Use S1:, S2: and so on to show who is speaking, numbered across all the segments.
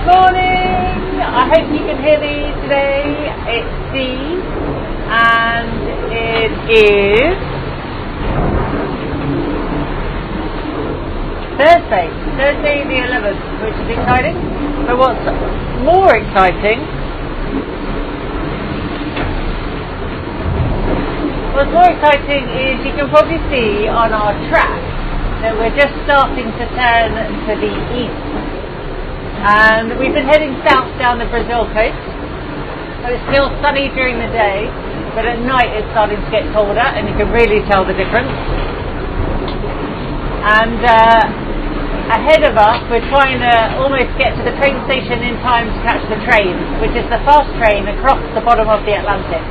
S1: morning! I hope you can hear me today. It's Steve and it is Thursday the 11th, which is exciting. But what's more exciting is you can probably see on our track that we're just starting to turn to the east. And we've been heading south down the Brazil coast, so it's still sunny during the day, but at night it's starting to get colder, and you can really tell the difference. And ahead of us, we're trying to almost get to the train station in time to catch the train, which is the fast train across the bottom of the Atlantic.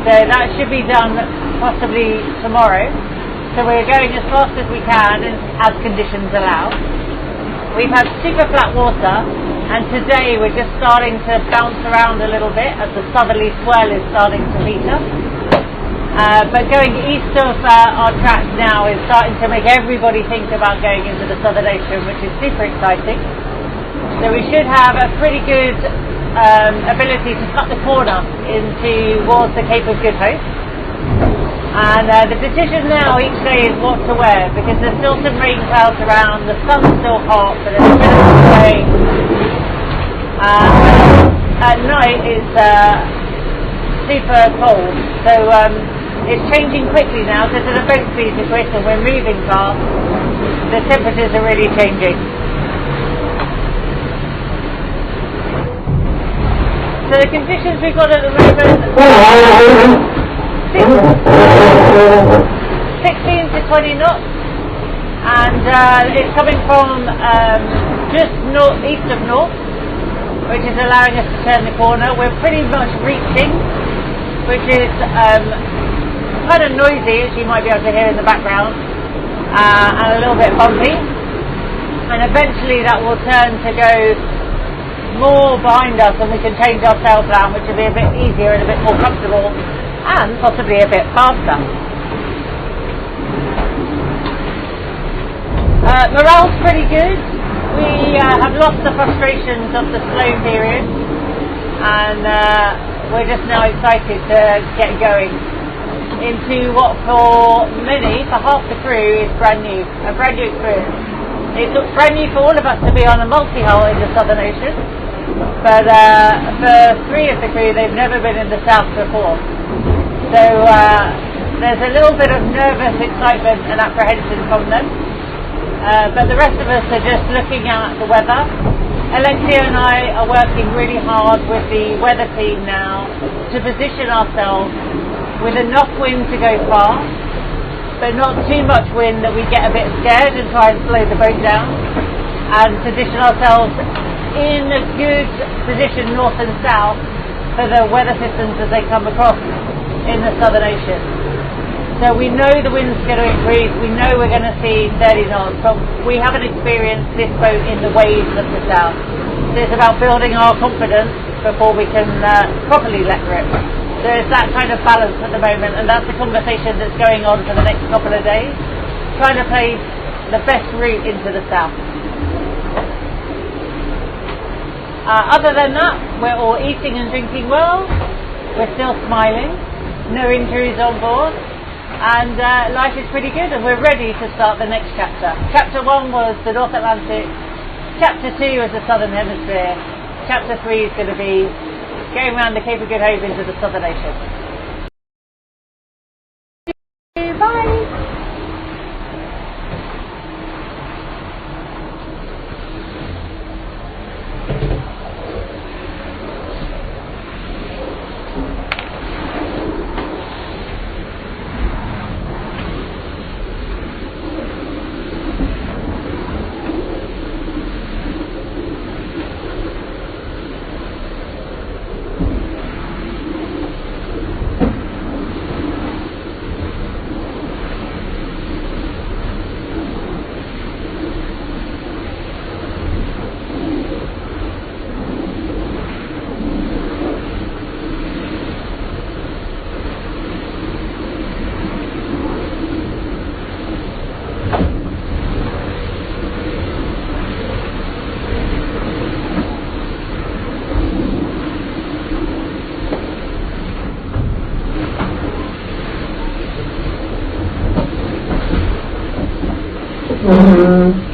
S1: So that should be done possibly tomorrow. So we're going as fast as we can, as conditions allow. We've had super flat water, and today we're just starting to bounce around a little bit as the southerly swirl is starting to meet us. But going east of our track now is starting to make everybody think about going into the Southern Ocean, which is super exciting. So we should have a pretty good ability to cut the corner towards the Cape of Good Hope. And the decision now each day is what to wear, because there's still some rain clouds around, the sun's still hot, but there's a bit of rain. At night it's super cold, so it's changing quickly now, because the boat speeds are quick and we're moving fast. The temperatures are really changing. So the conditions we've got at the moment, 16 to 20 knots, and it's coming from just east of north, which is allowing us to turn the corner. We're pretty much reaching, which is kind of noisy, as you might be able to hear in the background, and a little bit bumpy, and eventually that will turn to go more behind us, and we can change our sail plan, which will be a bit easier and a bit more comfortable, and possibly a bit faster. Morale's pretty good. We have lost the frustrations of the slow period, and we're just now excited to get going into what for many, for half the crew, is a brand new experience. It's brand new for all of us to be on a multi-hull in the Southern Ocean, but for three of the crew, they've never been in the South before. So there's a little bit of nervous excitement and apprehension from them, but the rest of us are just looking at the weather. Alexia and I are working really hard with the weather team now to position ourselves with enough wind to go fast, but not too much wind that we get a bit scared and try and slow the boat down, and position ourselves in a good position north and south for the weather systems as they come across in the Southern Ocean. So we know the wind's going to increase, we know we're going to see 30 knots, but we haven't experienced this boat in the waves of the South. So it's about building our confidence before we can properly let rip. So it's that kind of balance at the moment, and that's the conversation that's going on for the next couple of days, trying to place the best route into the South. Other than that, we're all eating and drinking well, we're still smiling, no injuries on board, and life is pretty good, and we're ready to start the next chapter. Chapter 1 was the North Atlantic, Chapter 2 is the Southern Hemisphere, Chapter 3 is going to be going around the Cape of Good Hope into the Southern Ocean. Bye!
S2: Mhm.